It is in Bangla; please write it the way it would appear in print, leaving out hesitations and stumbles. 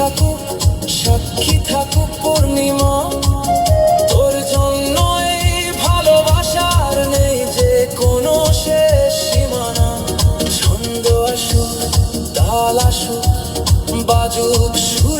থাকুক, সাক্ষী থাকুক পূর্ণিমা, তোর জন্য এই ভালোবাসার নেই যে কোনো শেষ সীমানা। ছন্দ আসুক, তাল আসুক, বাজুক সুর